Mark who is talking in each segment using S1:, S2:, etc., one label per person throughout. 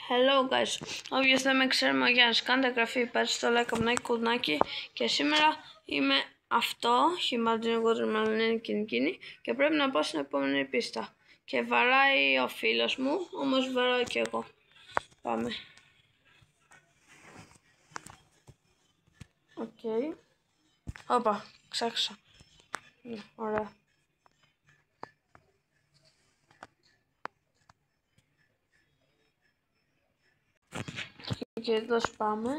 S1: Hello guys, όποιος δεν με ξέρει, ο Γιάννης, κάντε εγγραφή, πατήστε στο like, καμπνάκι, κουδουνάκι και σήμερα είμαι αυτό, χυμάτινο κοντρομαλινή κινικίνη και πρέπει να πάω στην επόμενη πίστα και βαράει ο φίλος μου, όμως βαράω και εγώ. Πάμε. Οκ. Όπα, ξέχασα. Ωραία. Και εδώ πάμε.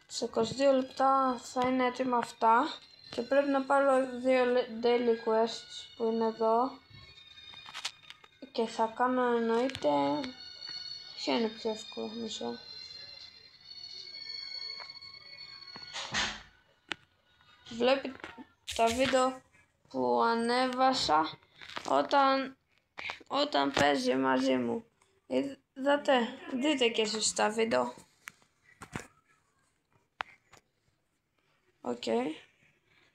S1: Σε 22 λεπτά θα είναι έτοιμα αυτά και πρέπει να πάρω 2 daily quests που είναι εδώ και θα κάνω εννοείται ποιο είναι πιο εύκολο, μισό. Βλέπετε τα βίντεο που ανέβασα όταν παίζει μαζί μου. Δείτε και εσείς τα βίντεο. Οκ.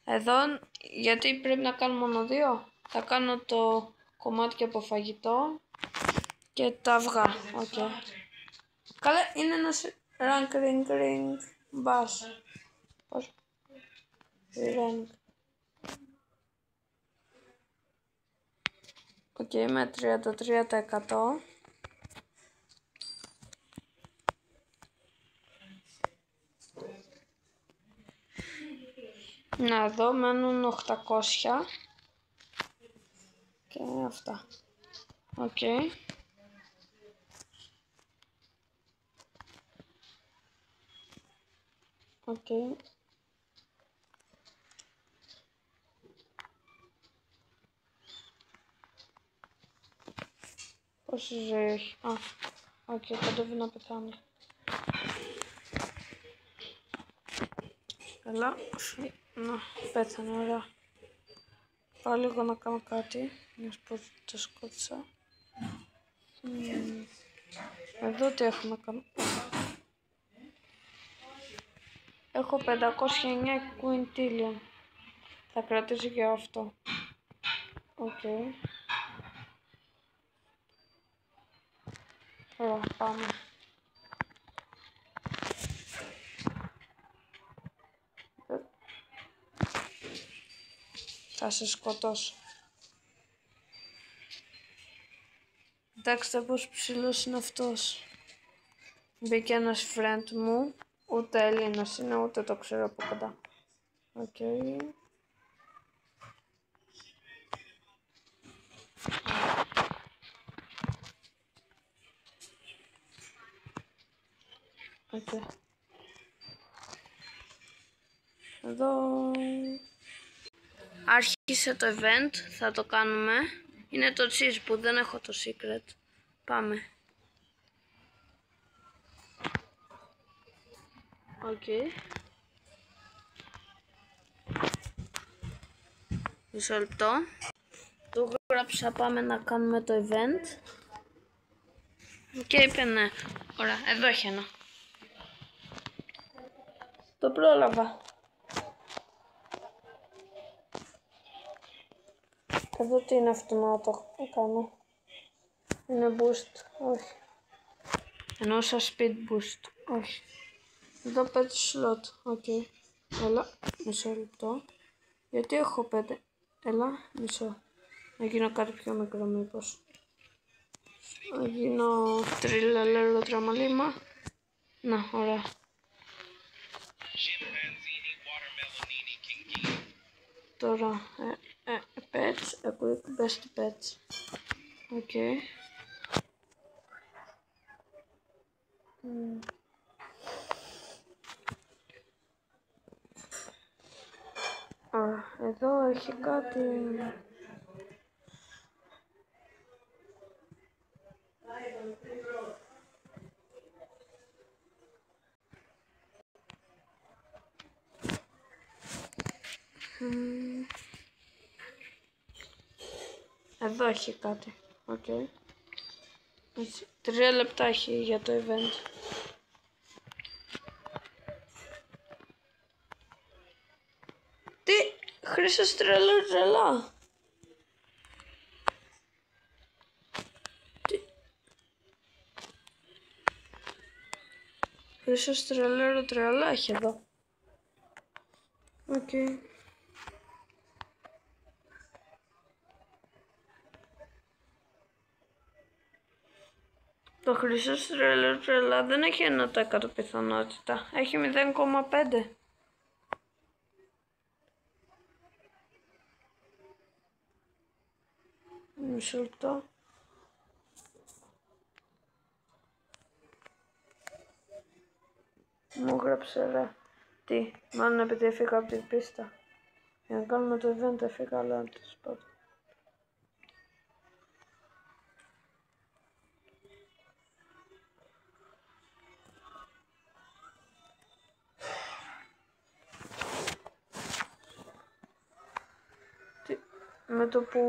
S1: Εδώ, γιατί πρέπει να κάνω μόνο 2, θα κάνω το κομμάτι από φαγητό και τα αυγά. Οκ. Καλά, είναι ένας ring bass. Πώς? Ring. Οκ, με 33%. Να, εδώ μένουν 800 και αυτά. Οκ. Οκ. Πόση ζωή έχει? Οκ, κοντεύει να πεθάνει. Έλα, να, πέθανε, ωραία. Πάω λίγο να κάνω κάτι, μιας που το σκότωσα. Εδώ τι έχω να κάνω? Έχω 509 quintillion. Θα κρατήσω και αυτό. Οκ. Ωραία, πάμε. Θα σε σκοτώσω. Κοιτάξτε πως ψηλός είναι αυτός. Μπήκε ένας friend μου. Ούτε Έλληνας είναι, ούτε το ξέρω από κοντά. Οκ. Οκ. Εδώ άρχισε το event, θα το κάνουμε. Είναι το cheese που δεν έχω το secret. Πάμε. Οκ. Μισό λεπτό. Το γράψα, πάμε να κάνουμε το event. Και είπε ναι. Ωραία, εδώ έχει ένα. Το πρόλαβα. Εδώ τι είναι αυτό να το κάνω? Είναι boost, όχι. Εννοούσα speed boost, όχι. Εδώ 5 slot, οκ. Έλα, μισό λεπτό. Γιατί έχω 5? Έλα, μισό. Να γίνω κάτι πιο μικρό μήπως. Να γίνω τριλαλέρο τραμαλίμα. Να, ωραία. Τώρα, pets, equip best pets. Οκ. Εδώ έχει κάτι. Εδώ έχει κάτι. Οκ. 3 λεπτά έχει για το event. Τι? Χρήσες τρελά. Χρυσός τρελέρο τρελάχη εδώ. Οκ. Το χρυσός τρελέρο τρελά δεν έχει 1% πιθανότητα. Έχει 0,5. Μισό λεπτό. Μου γράψε ρε. Τι, μάλλον επειδή έφυγα από την πίστα. Για να κάνουμε το event έφυγα, αλλά να το σπάω. Με το που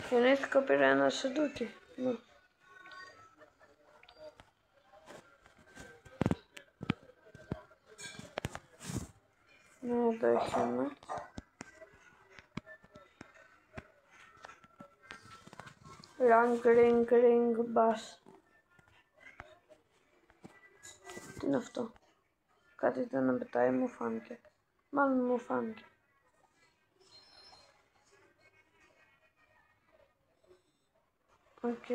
S1: γεννήθηκα πήρα ένα σεντούκι. Ναι. Ναι, εδώ έχει ένα. Ring bass. Τι είναι αυτό? Κάτι ήταν να πετάει, μου φάνηκε. Μάλλον μου φάνηκε. Οκ.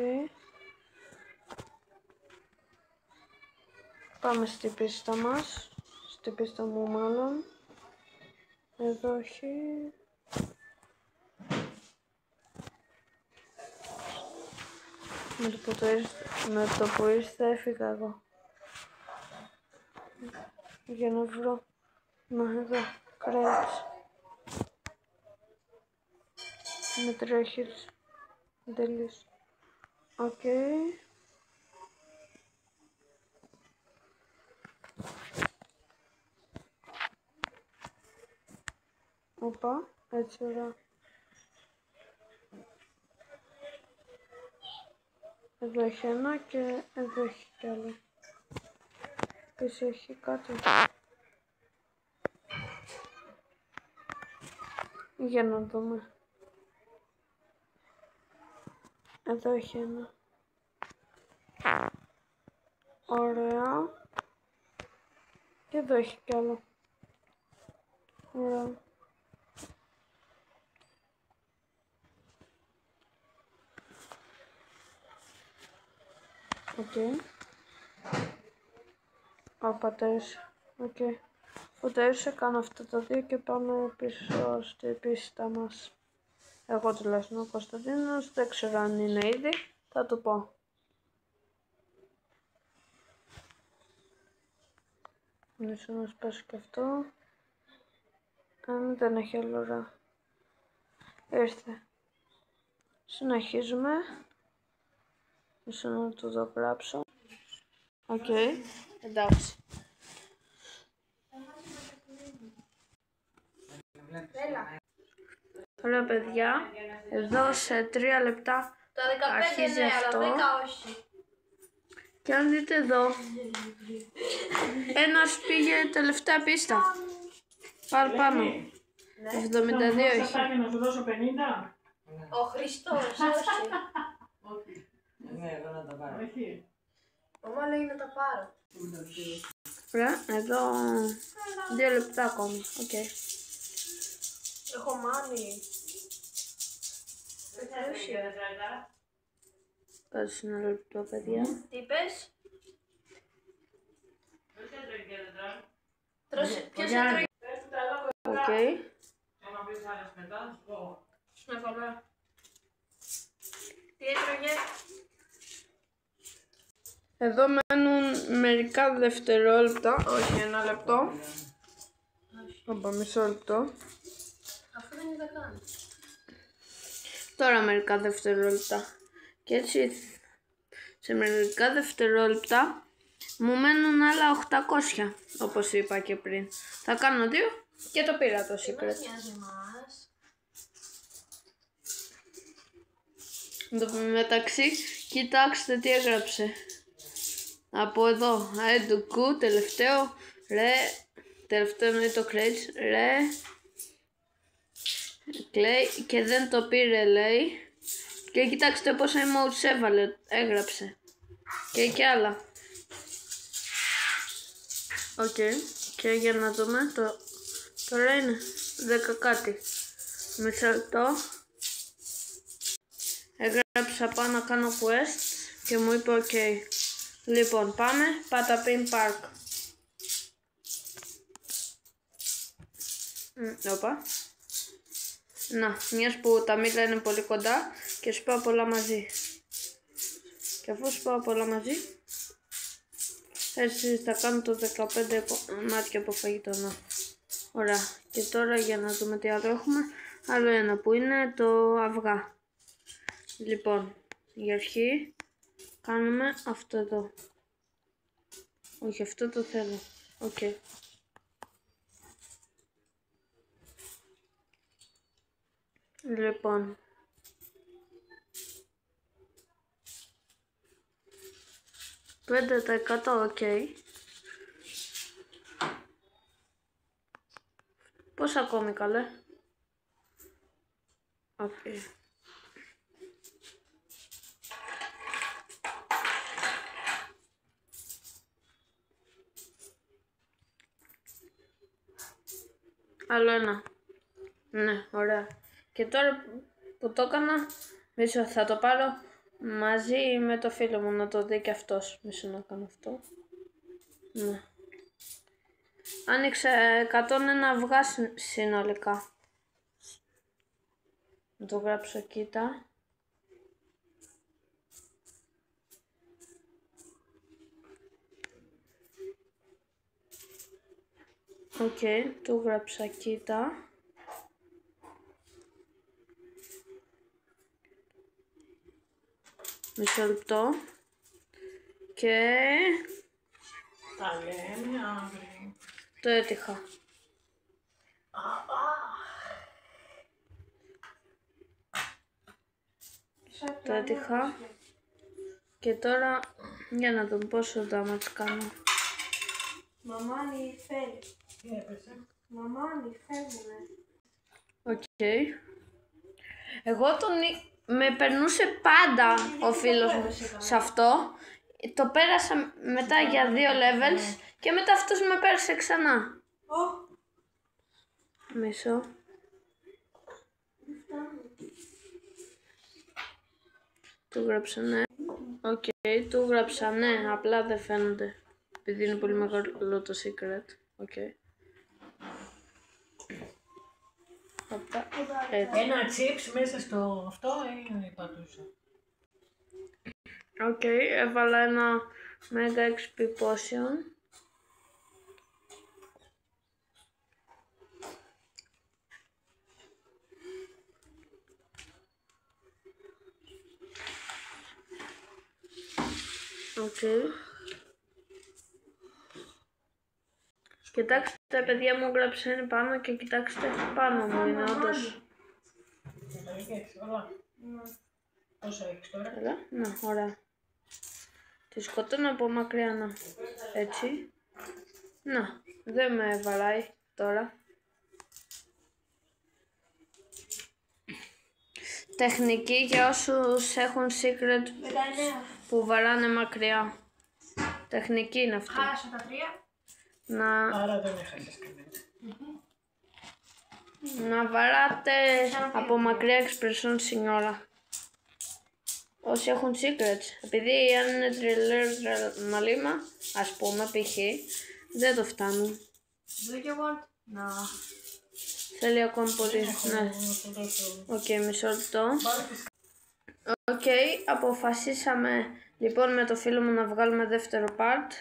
S1: Πάμε στην πίστα μας. Στην πίστα μου μάλλον. Εδώ έχει. Με το που ήρθε έφυγα εγώ. Για να βρω. Να εδώ. Κρέτς. Με τρέχεις. Τελείς. Οκ. Οπα, έτσι ωραία. Εδώ έχει ένα και εδώ έχει κι άλλο. Πίσω έχει κάτι. Για να δούμε. Εδώ έχει ένα. Ωραία. Και εδώ έχει κι άλλο. Ωραία. Οκ. Πατέρες. Οκ. Πατέρες, κάνω αυτά τα δύο και πάμε πίσω στην πίστα μας. Εγώ τουλάχιστον ο Κωνσταντίνος, δεν ξέρω αν είναι ήδη, θα το πω. Μισό να σπάσω και αυτό. Αν δεν έχει άλλο ώρα. Ήρθε. Συνεχίζουμε. Μισό να το γράψω. Οκ. Εντάξει. Ωραία παιδιά, εδώ σε 3 λεπτά
S2: Το 15
S1: αρχίζει
S2: ναι,
S1: αυτό.
S2: αλλά 10 όχι.
S1: Και αν δείτε εδώ, ένας πήγε τελευταία πίστα. Πάρ' πάνω. 72 έχει.
S3: Να σου δώσω 50.
S2: Ο Χριστός, όχι.
S3: Ναι, εγώ να τα πάρω. Όχι.
S2: Ο μάλλον λέει να τα πάρω.
S1: Ωραία, εδώ 2 λεπτά ακόμη. Οκ.
S2: Έχω μάνι.
S1: Κάτσε ένα λεπτό παιδιά.
S2: Τι είπες? Ποιος έτρωγε?
S1: Οκ.
S2: Ναι, καλά. Τι έτρωγε?
S1: Εδώ μένουν μερικά δευτερόλεπτα, όχι 1 λεπτό. Όπα, μισό λεπτό.
S2: Αφού δεν είδα καν.
S1: Τώρα μερικά δευτερόλεπτα. Και έτσι σε μερικά δευτερόλεπτα μου μένουν άλλα 800, όπως είπα και πριν. Θα κάνω 2 και το πήρα το
S2: Τι
S1: secret.
S2: μας νοιάζει εμάς?
S1: Εν τω μεταξύ, κοιτάξτε τι έγραψε. Από εδώ, Add τελευταίο, ρε, τελευταίο είναι το Crates, ρε, Clay, και δεν το πήρε λέει. Και κοιτάξτε πόσα emotes έβαλε, έγραψε. Και άλλα. Οκ. Και για να δούμε τώρα είναι 10 κάτι. Μισό λεπτό. Έγραψα πάω να κάνω quest και μου είπε ok. Λοιπόν, πάμε Patapim Park. Όπα. Να, μιας που τα μήλα είναι πολύ κοντά και σου πάω πολλά μαζί. Και αφού σου πάω πολλά μαζί, έτσι θα κάνω το 15 μάτια από φαγητό. Να. Ωραία. Και τώρα για να δούμε τι άλλο έχουμε. Άλλο ένα που είναι το αυγά. Λοιπόν, για αρχή κάνουμε αυτό εδώ. Όχι, αυτό το θέλω. Οκ. Λοιπόν. $5% οκ. Πώς ακόμη καλέ. Οκ. Άλλο ένα. Ναι, ωραία. Και τώρα που το έκανα, μισό θα το πάρω μαζί με το φίλο μου να το δει και αυτός. Μισό να κάνω αυτό. Ναι. Άνοιξε 101 αυγά συνολικά. Να το γράψω κοίτα. Οκ, το γράψα κοίτα. Μισό λεπτό. Και
S3: Τα λέμε αύριο.
S1: το έτυχα. Το έτυχα. Και τώρα για να δούμε πόσο damage κάνω.
S2: Μαμάνι, φέρει.
S3: Τι έπεσε.
S2: Μαμάνι, φεύγουνε.
S1: Οκ. Εγώ με περνούσε πάντα ο φίλος μου σε αυτό. Το πέρασα μετά για 2 levels και μετά αυτός με πέρασε ξανά. Μισό. Του γράψα ναι. Οκ, του γράψα ναι, απλά δεν φαίνονται. Επειδή είναι πολύ μεγάλο το secret. Οκ. Έτσι.
S3: Ένα chips μέσα στο αυτό είναι πατούσα.
S1: Οκ, έβαλα ένα Mega XP Potion. Οκ. Κοιτάξτε παιδιά, μου γράψε είναι πάνω και κοιτάξτε πάνω μου είναι όντως.
S3: Το έχεις όλα. Πόσο έχεις τώρα.
S1: Έλα, ναι, ωραία. Τη σκοτώνω από μακριά, να. Έτσι. Να, δεν με βαράει τώρα. Τεχνική για όσους έχουν secret
S2: 19.
S1: που βαράνε μακριά. Τεχνική είναι αυτή.
S2: Χάρασα τα 3.
S3: Άρα δεν έχασες κανένα.
S1: Να βαράτε από μακριά expression σινιόρα. Όσοι έχουν secrets. Επειδή αν είναι τριλέρ ας πούμε π.χ. δεν το φτάνουν.
S2: Do you want? No.
S1: Θέλει ακόμη πολύ. Ναι. Οκ, μισό λεπτό. Οκ, αποφασίσαμε λοιπόν με το φίλο μου να βγάλουμε δεύτερο part.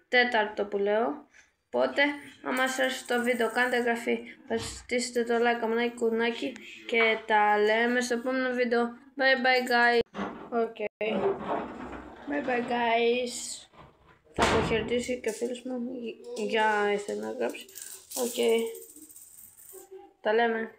S1: Τέταρτο που λέω. Οπότε, άμα σας άρεσε το βίντεο, κάντε εγγραφή, πατήστε το like, καμπανάκι, κουδουνάκι και τα λέμε στο επόμενο βίντεο. Bye bye guys. Οκ. Bye bye guys. Θα αποχαιρετήσει και ο φίλος μου για ήθελε να γράψει. Οκ. Τα λέμε.